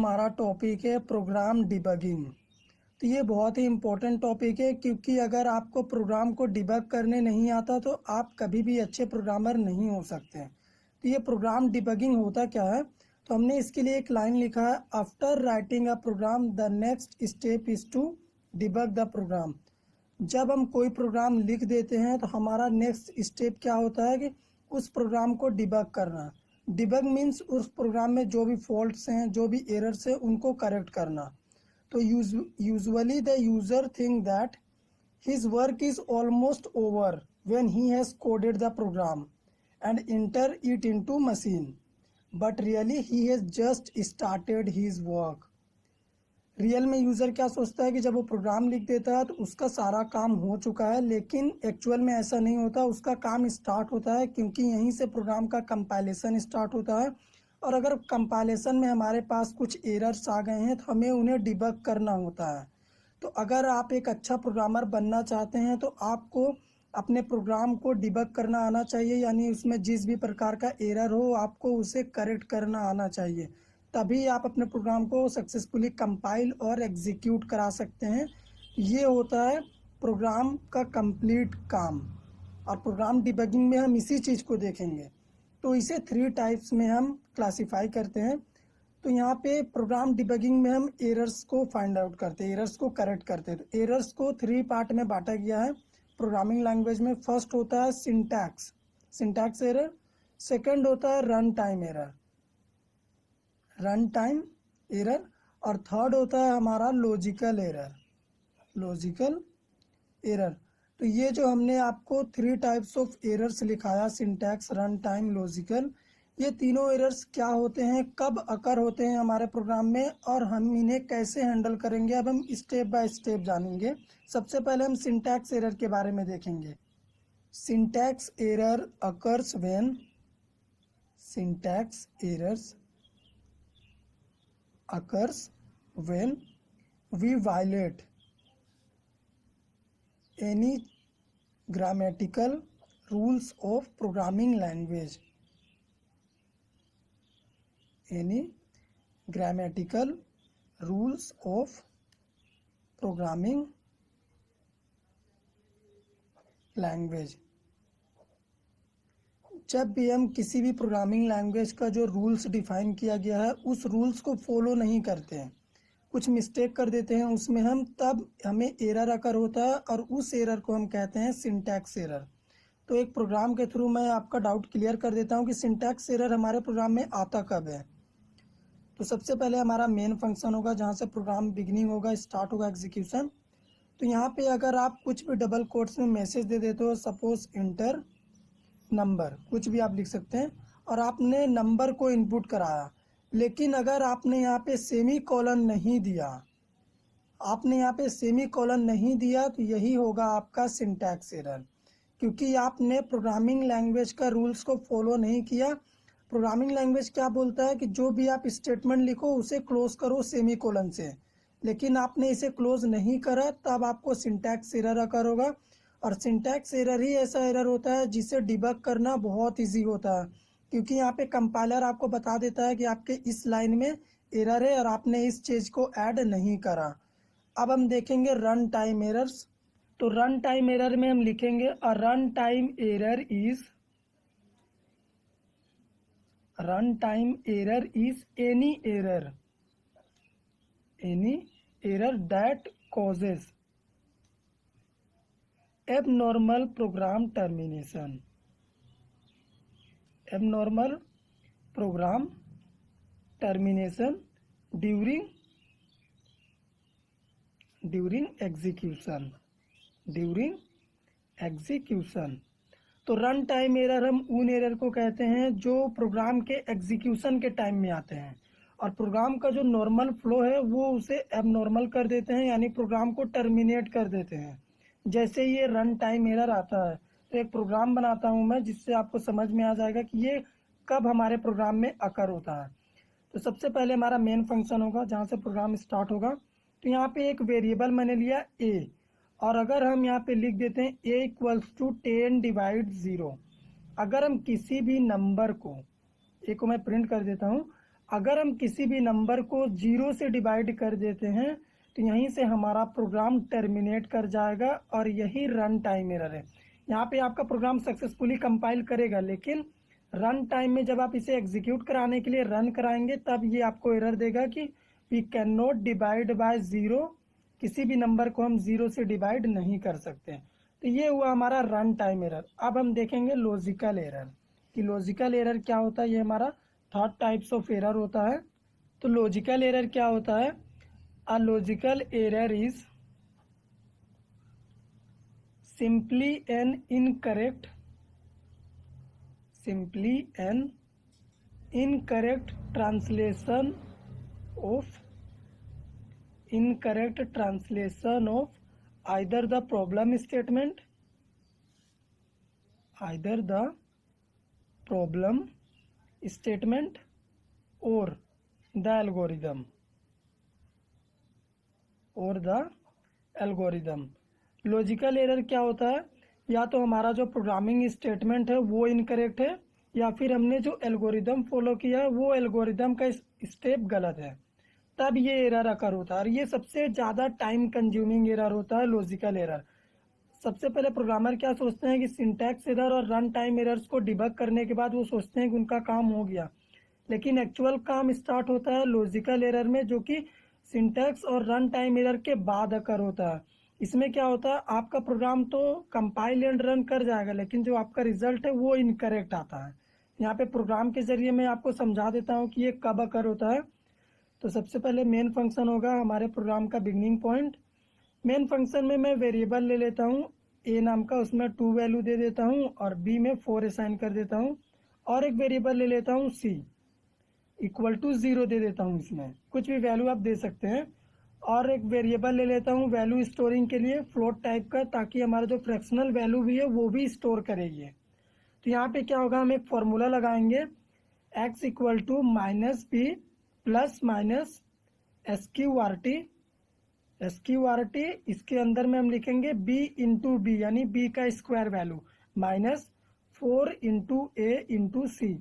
हमारा टॉपिक है programme debugging. तो ये बहुत ही इम्पोर्टेंट टॉपिक है, क्योंकि अगर आपको प्रोग्राम को डिबग करने नहीं आता तो आप कभी भी अच्छे प्रोग्रामर नहीं हो सकते। तो ये प्रोग्राम डिबगिंग होता क्या है, तो हमने इसके लिए एक लाइन लिखा है, after writing a program the next step is to debug the program. जब हम कोई प्रोग्राम लिख देते हैं तो हमारा नेक्स्ट स्टेप क्या होता है कि उस प्रोग्राम को डिबग करना। डिबग मीन्स उस प्रोग्राम में जो भी फॉल्ट्स हैं, जो भी एरर्स हैं, उनको करेक्ट करना। तो usually the user think that his work is almost over when he has coded the program and enter it into machine, but really he has just started his work. Real में user क्या सोचता है कि जब वो programme लिख देता है तो उसका सारा काम हो चुका है, लेकिन एक्चुअल में ऐसा नहीं होता। उसका काम स्टार्ट होता है, क्योंकि यहीं से प्रोग्राम का कंपाइलेशन स्टार्ट होता है। और अगर कंपाइलेशन में हमारे पास कुछ एरर्स आ गए हैं तो हमें उन्हें डिबग करना होता है। तो अगर आप एक अच्छा प्रोग्रामर बनना चाहते हैं तो आपको अपने प्रोग्राम को डिबग करना आना चाहिए, यानी उसमें जिस भी प्रकार का एरर हो आपको उसे करेक्ट करना आना चाहिए। तभी आप अपने प्रोग्राम को सक्सेसफुली कंपाइल और एग्जीक्यूट करा सकते हैं। ये होता है प्रोग्राम का कंप्लीट काम। और प्रोग्राम डिबगिंग में हम इसी चीज़ को देखेंगे। तो इसे 3 टाइप्स में हम क्लासिफाई करते हैं। तो यहाँ पे प्रोग्राम डिबगिंग में हम एरर्स को फाइंड आउट करते हैं, एरर्स को करेक्ट करते हैं। तो एरर्स को 3 पार्ट में बांटा गया है प्रोग्रामिंग लैंग्वेज में। फर्स्ट होता है सिंटैक्स एरर, सेकंड होता है रन टाइम एरर, और थर्ड होता है हमारा लॉजिकल एरर। तो ये जो हमने आपको 3 टाइप्स ऑफ एरर्स लिखाया, सिंटैक्स, रन टाइम, लॉजिकल, ये तीनों एरर्स क्या होते हैं, कब अकर होते हैं हमारे प्रोग्राम में, और हम इन्हें कैसे हैंडल करेंगे, अब हम स्टेप बाय स्टेप जानेंगे। सबसे पहले हम सिंटैक्स एरर के बारे में देखेंगे। Syntax error occurs when we violate any grammatical rules of programming language. जब भी हम किसी भी प्रोग्रामिंग लैंग्वेज का जो रूल्स डिफाइन किया गया है उस रूल्स को फॉलो नहीं करते हैं, कुछ मिस्टेक कर देते हैं उसमें हम, तब हमें एरर अकर होता है, और उस एरर को हम कहते हैं सिंटैक्स एरर। तो एक प्रोग्राम के थ्रू मैं आपका डाउट क्लियर कर देता हूं कि सिंटैक्स एरर हमारे प्रोग्राम में आता कब है। तो सबसे पहले हमारा मेन फंक्शन होगा, जहां से प्रोग्राम बिगिनिंग होगा, स्टार्ट होगा एग्जीक्यूशन। तो यहाँ पे अगर आप कुछ भी डबल कोट्स में मैसेज दे देते हो, सपोज इंटर नंबर, कुछ भी आप लिख सकते हैं, और आपने नंबर को इनपुट कराया, लेकिन अगर आपने यहाँ पे सेमी कॉलन नहीं दिया, तो यही होगा आपका सिंटैक्स एरर, क्योंकि आपने प्रोग्रामिंग लैंग्वेज का रूल्स को फॉलो नहीं किया। प्रोग्रामिंग लैंग्वेज क्या बोलता है कि जो भी आप स्टेटमेंट लिखो उसे क्लोज करो सेमी कॉलन से, लेकिन आपने इसे क्लोज नहीं करा, तब आपको सिंटैक्स एरर अकर होगा। और सिंटैक्स एरर ही ऐसा एरर होता है जिसे डिबग करना बहुत इजी होता है, क्योंकि यहाँ पे कंपाइलर आपको बता देता है कि आपके इस लाइन में एरर है और आपने इस चीज़ को ऐड नहीं करा। अब हम देखेंगे रन टाइम एरर्स। तो रन टाइम एरर में हम लिखेंगे a run time error is any error that causes abnormal program termination during execution। तो रन टाइम एरर हम उन एरर को कहते हैं जो प्रोग्राम के एग्जीक्यूशन के टाइम में आते हैं, और प्रोग्राम का जो नॉर्मल फ्लो है वो उसे एबनॉर्मल कर देते हैं, यानी प्रोग्राम को टर्मिनेट कर देते हैं। जैसे ये रन टाइम एरर आता है, तो एक प्रोग्राम बनाता हूं मैं जिससे आपको समझ में आ जाएगा कि ये कब हमारे प्रोग्राम में अकर होता है। तो सबसे पहले हमारा मेन फंक्शन होगा, जहां से प्रोग्राम स्टार्ट होगा। तो यहाँ पे एक वेरिएबल मैंने लिया a, और अगर हम यहाँ पे लिख देते हैं a इक्वल्स टू 10/0, अगर हम किसी भी नंबर को, a को मैं प्रिंट कर देता हूँ, अगर हम किसी भी नंबर को 0 से डिवाइड कर देते हैं तो यहीं से हमारा प्रोग्राम टर्मिनेट कर जाएगा और यही रन टाइम एरर है। यहाँ पे आपका प्रोग्राम सक्सेसफुली कंपाइल करेगा, लेकिन रन टाइम में जब आप इसे एग्जीक्यूट कराने के लिए रन कराएंगे तब ये आपको एरर देगा कि we can not divide by 0, किसी भी नंबर को हम 0 से डिवाइड नहीं कर सकते। तो ये हुआ हमारा रन टाइम एरर। अब हम देखेंगे लॉजिकल एरर कि लॉजिकल एरर क्या होता है। ये हमारा थर्ड टाइप्स ऑफ एरर होता है। तो लॉजिकल एरर क्या होता है? A logical error is simply an incorrect translation of either the problem statement or the algorithm। Logical error क्या होता है? या तो हमारा जो प्रोग्रामिंग स्टेटमेंट है वो इनकरेक्ट है, या फिर हमने जो एल्गोरिदम फॉलो किया है वो एल्गोरिदम का स्टेप गलत है, तब ये एरर अकर होता है। और ये सबसे ज़्यादा टाइम कंज्यूमिंग एरर होता है लॉजिकल एरर। सबसे पहले प्रोग्रामर क्या सोचते हैं कि सिंटैक्स एरर और रन टाइम एरर्स को डिबग करने के बाद वो सोचते हैं कि उनका काम हो गया, लेकिन एक्चुअल काम स्टार्ट होता है लॉजिकल एरर में, जो कि सिंटैक्स और रन टाइम एरर के बाद अकर होता है। इसमें क्या होता है, आपका प्रोग्राम तो कंपाइल एंड रन कर जाएगा, लेकिन जो आपका रिजल्ट है वो इनकरेक्ट आता है। यहाँ पे प्रोग्राम के जरिए मैं आपको समझा देता हूँ कि ये कब अकर होता है। तो सबसे पहले मेन फंक्शन होगा हमारे प्रोग्राम का बिगनिंग पॉइंट। मेन फंक्शन में मैं वेरिएबल ले लेता हूँ ए नाम का, उसमें 2 वैल्यू दे देता हूँ और बी में 4 असाइन कर देता हूँ, और एक वेरिएबल ले लेता हूँ सी इक्वल टू 0 दे देता हूँ। इसमें कुछ भी वैल्यू आप दे सकते हैं। और एक वेरिएबल ले लेता हूँ वैल्यू स्टोरिंग के लिए फ्लोट टाइप का, ताकि हमारा जो फ्रैक्शनल वैल्यू भी है वो भी स्टोर करेगी। तो यहाँ पे क्या होगा, हम एक फॉर्मूला लगाएंगे x equal to minus b plus minus SQRT। इसके अंदर में हम लिखेंगे b इंटू बी, यानी b का square value minus 4 into a into c.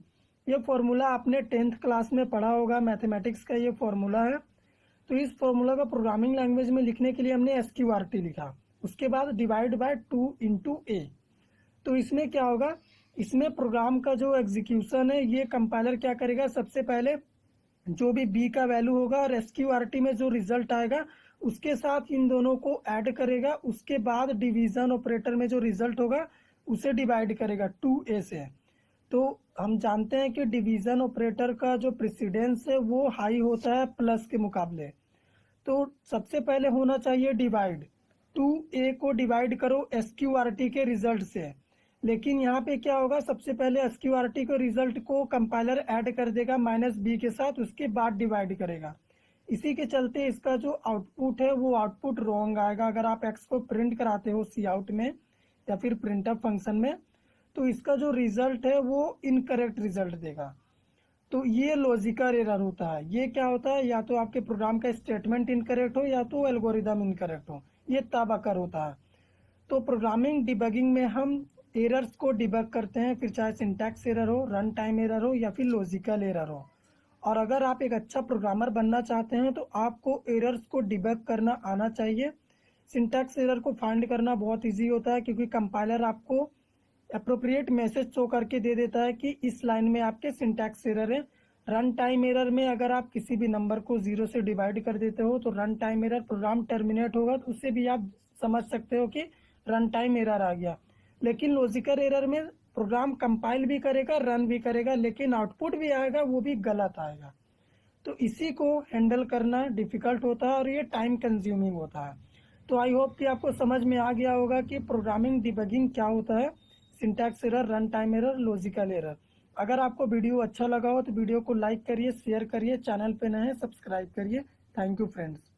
ये फॉर्मूला आपने 10th क्लास में पढ़ा होगा, मैथमेटिक्स का ये फॉर्मूला है। तो इस फॉर्मूला का प्रोग्रामिंग लैंग्वेज में लिखने के लिए हमने SQRT लिखा, उसके बाद डिवाइड बाय 2 इंटू ए। तो इसमें क्या होगा, इसमें प्रोग्राम का जो एग्जीक्यूशन है ये कंपाइलर क्या करेगा, सबसे पहले जो भी बी का वैल्यू होगा और SQRT में जो रिजल्ट आएगा उसके साथ इन दोनों को ऐड करेगा, उसके बाद डिवीजन ऑपरेटर में जो रिजल्ट होगा उसे डिवाइड करेगा 2a से। तो हम जानते हैं कि डिवीजन ऑपरेटर का जो प्रेसिडेंस है वो हाई होता है प्लस के मुकाबले। तो सबसे पहले होना चाहिए डिवाइड, 2a को डिवाइड करो SQRT के रिजल्ट से। लेकिन यहाँ पे क्या होगा, सबसे पहले SQRT को रिजल्ट को कंपाइलर ऐड कर देगा माइनस बी के साथ, उसके बाद डिवाइड करेगा। इसी के चलते इसका जो आउटपुट है वो आउटपुट रॉन्ग आएगा। अगर आप x को प्रिंट कराते हो सी आउट में या फिर प्रिंटअप फंक्शन में, तो इसका जो रिजल्ट है वो इनकरेक्ट रिजल्ट देगा। तो ये लॉजिकल एरर होता है। ये क्या होता है, या तो आपके प्रोग्राम का स्टेटमेंट इनकरेक्ट हो या तो एल्गोरिदम इनकरेक्ट हो, ये तब अकर होता है। तो प्रोग्रामिंग डिबगिंग में हम एरर्स को डिबग करते हैं, फिर चाहे सिंटैक्स एरर हो, रन टाइम एरर हो या फिर लॉजिकल एरर हो। और अगर आप एक अच्छा प्रोग्रामर बनना चाहते हैं तो आपको एरर्स को डिबग करना आना चाहिए। सिंटैक्स एरर को फाइंड करना बहुत ईजी होता है, क्योंकि कंपाइलर आपको अप्रोप्रिएट मैसेज शो करके दे देता है कि इस लाइन में आपके सिंटैक्स एरर है। रन टाइम एरर में अगर आप किसी भी नंबर को 0 से डिवाइड कर देते हो तो run time error, program terminate होगा, तो उससे भी आप समझ सकते हो कि रन टाइम एरर आ गया। लेकिन लॉजिकल एरर में प्रोग्राम कंपाइल भी करेगा, रन भी करेगा, लेकिन आउटपुट भी आएगा वो भी गलत आएगा। तो इसी को हैंडल करना डिफिकल्ट होता है और ये टाइम कंज्यूमिंग होता है। तो आई होप कि आपको समझ में आ गया होगा कि प्रोग्रामिंग डिबगिंग क्या होता है, syntax error, run time error, logical error. अगर आपको वीडियो अच्छा लगा हो तो वीडियो को लाइक करिए, शेयर करिए, चैनल पे नए हैं सब्सक्राइब करिए। Thank you friends.